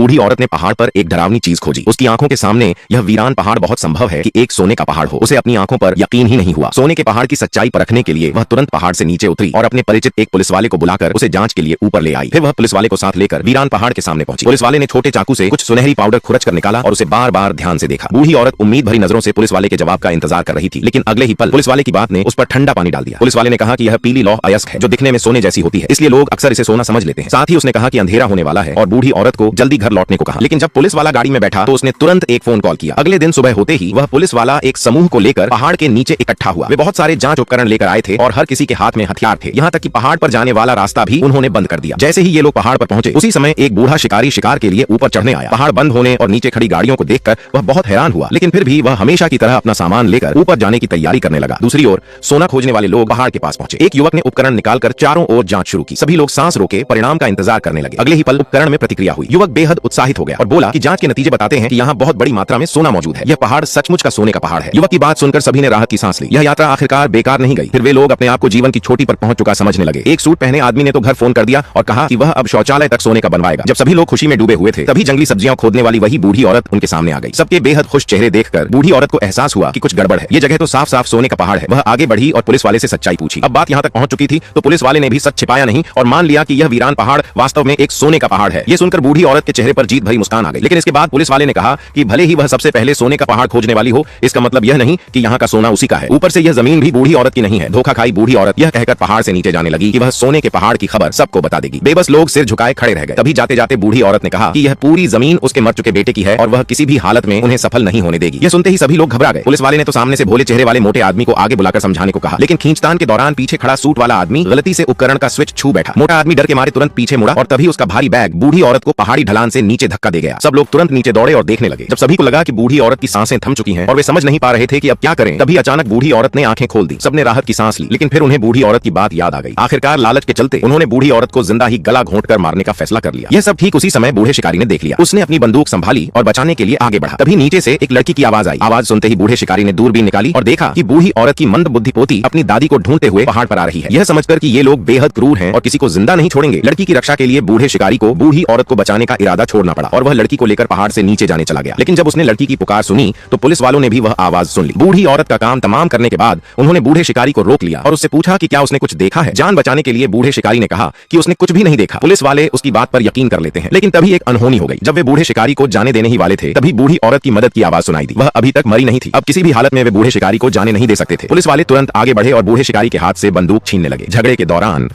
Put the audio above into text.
बूढ़ी औरत ने पहाड़ पर एक डरावनी चीज खोजी। उसकी आंखों के सामने यह वीरान पहाड़ बहुत संभव है कि एक सोने का पहाड़ हो। उसे अपनी आंखों पर यकीन ही नहीं हुआ। सोने के पहाड़ की सच्चाई परखने के लिए वह तुरंत पहाड़ से नीचे उतरी और अपने परिचित एक पुलिस वाले को बुलाकर उसे जांच के लिए ऊपर ले आई। फिर वह पुलिस वाले को साथ लेकर वीरान पहाड़ के सामने पहुंची। पुलिस वाले ने छोटे चाकू से कुछ सुनहरी पाउडर खुरच कर निकाला और उसे बार बार ध्यान से देखा। बूढ़ी औरत उम्मीद भरी नजरों से पुलिस वाले के जवाब का इंतजार कर रही थी, लेकिन अगले ही पल पुलिस वाले की बात ने उस पर ठंडा पानी डाल दिया। पुलिस वाले ने कहा कि यह पीली लौह अयस्क है जो दिखने में सोने जैसी होती है, इसलिए लोग अक्सर इसे सोना समझ लेते हैं। साथ ही उसने कहा कि अंधेरा होने वाला है और बूढ़ी औरत को जल्दी घर लौटने को कहा। लेकिन जब पुलिस वाला गाड़ी में बैठा तो उसने तुरंत एक फोन कॉल किया। अगले दिन सुबह होते ही वह पुलिस वाला एक समूह को लेकर पहाड़ के नीचे इकट्ठा हुआ। वे बहुत सारे जांच उपकरण लेकर आए थे और हर किसी के हाथ में हथियार थे। यहाँ तक कि पहाड़ पर जाने वाला रास्ता भी उन्होंने बंद कर दिया। जैसे ही ये लोग पहाड़ पर पहुंचे उसी समय एक बूढ़ा शिकारी शिकार के लिए ऊपर चढ़ने आया। पहाड़ बंद होने और नीचे खड़ी गाड़ियों को देखकर वह बहुत हैरान हुआ, लेकिन फिर भी वह हमेशा की तरह अपना सामान लेकर ऊपर जाने की तैयारी करने लगा। दूसरी ओर सोना खोजने वाले लोग पहाड़ के पास पहुंचे। एक युवक ने उपकरण निकालकर चारों ओर जांच शुरू की। सभी लोग सांस रोके परिणाम का इंतजार करने लगे। अगले ही पल उपकरण में प्रतिक्रिया हुई। युवक बेहद उत्साहित हो गया और बोला कि जांच के नतीजे बताते हैं कि यहाँ बहुत बड़ी मात्रा में सोना मौजूद है। यह पहाड़ सचमुच का सोने का पहाड़ है। युवक की बात सुनकर सभी ने राहत की सांस ली। यह यात्रा आखिरकार बेकार नहीं गई। फिर वे लोग अपने आप को जीवन की छोटी पर पहुंच चुका समझने लगे। एक सूट पहने आदमी ने तो घर फोन कर दिया और कहा कि वह अब शौचालय तक सोने का बनवाएगा। जब सभी लोग खुशी में डूबे हुए थे तभी जंगली सब्जियां खोदने वाली वही बूढ़ी औरत उनके सामने आ गई। सबके बेहद खुश चेहरे देखकर बूढ़ी औरत को एहसास हुआ कि कुछ गड़बड़ है। ये जगह तो साफ साफ सोने का पहाड़ है। वह आगे बढ़ी और पुलिस वाले से सच्चाई पूछी। अब बात यहाँ तक पहुंच चुकी थी तो पुलिस वाले ने भी सच छिपाया नहीं और मान लिया कि यह वीरान पहाड़ वास्तव में एक सोने का पहाड़ है। ये सुनकर बूढ़ी औरत के चेहरे पर जीत भरी मुस्कान आ गई। लेकिन इसके बाद पुलिस वाले ने कहा कि भले ही वह सबसे पहले सोने का पहाड़ खोजने वाली हो, इसका मतलब यह नहीं कि यहाँ का सोना उसी का है। ऊपर से यह जमीन भी बूढ़ी औरत की नहीं है। धोखा खाई बूढ़ी औरत यह कहकर पहाड़ से नीचे जाने लगी कि वह सोने के पहाड़ की खबर सबको बता देगी। बेबस लोग सिर झुकाए खड़े रह गए। तभी जाते जाते बूढ़ी औरत ने कहा कि यह पूरी जमीन उसके मर चुके बेटे की है और वह किसी भी हालत में उन्हें सफल नहीं होने देगी। यह सुनते ही सभी लोग घबरा गए। पुलिस वाले ने तो सामने से भोले चेहरे वाले मोटे आदमी को आगे बुलाकर समझाने को कहा, लेकिन खींचतान के दौरान पीछे खड़ा सूट वाला आदमी गलती से उपकरण का स्विच छू बैठा। मोटा आदमी डर के मारे तुरंत पीछे मुड़ा और तभी उसका भारी बैग बूढ़ी औरत को पहाड़ी ढलान से नीचे धक्का दे गया। सब लोग तुरंत नीचे दौड़े और देखने लगे। जब सभी को लगा कि बूढ़ी औरत की सांसें थम चुकी हैं और वे समझ नहीं पा रहे थे कि अब क्या करें, तभी अचानक बूढ़ी औरत ने आंखें खोल दी। सबने राहत की सांस ली, लेकिन फिर उन्हें बूढ़ी औरत की बात याद आ गई। आखिरकार लालच के चलते उन्होंने बूढ़ी औरत को जिंदा ही गला घोंटकर मारने का फैसला कर लिया। यह सब ठीक उसी समय बूढ़े शिकारी ने देख लिया। उसने अपनी बंदूक संभाली और बचाने के लिए आगे बढ़ा। तभी नीचे से एक लड़की की आवाज आई। आवाज सुनते ही बूढ़े शिकारी ने दूरबीन निकाली और देखा कि बूढ़ी औरत की मंद बुद्धि पोती अपनी दादी को ढूंढते हुए पहाड़ पर आ रही है। यह समझकर कि ये लोग बेहद क्रूर हैं और किसी को जिंदा नहीं छोड़ेंगे, लड़की की रक्षा के लिए बूढ़े शिकारी को बूढ़ी औरत को बचाने का इरादा छोड़ना पड़ा और वह लड़की को लेकर पहाड़ से नीचे जाने चला गया। लेकिन जब उसने लड़की की पुकार सुनी तो पुलिस वालों ने भी वह आवाज सुन ली। बूढ़ी औरत का काम तमाम करने के बाद उन्होंने बूढ़े शिकारी को रोक लिया और उससे पूछा कि क्या उसने कुछ देखा है। जान बचाने के लिए बूढ़े शिकारी ने कहा कि उसने कुछ भी नहीं देखा। पुलिस वाले उसकी बात पर यकीन कर लेते हैं, लेकिन तभी एक अनहोनी हो गई। जब वे बूढ़े शिकारी को जाने देने ही वाले थे तभी बूढ़ी औरत की मदद की आवाज सुनाई दी। वह अभी तक मरी नहीं थी। अब किसी भी हालत में वे बूढ़े शिकारी को जाने नहीं दे सकते थे। पुलिस वाले तुरंत आगे बढ़े और बूढ़े शिकारी के हाथ से बंदूक छीनने लगे। झगड़े के दौरान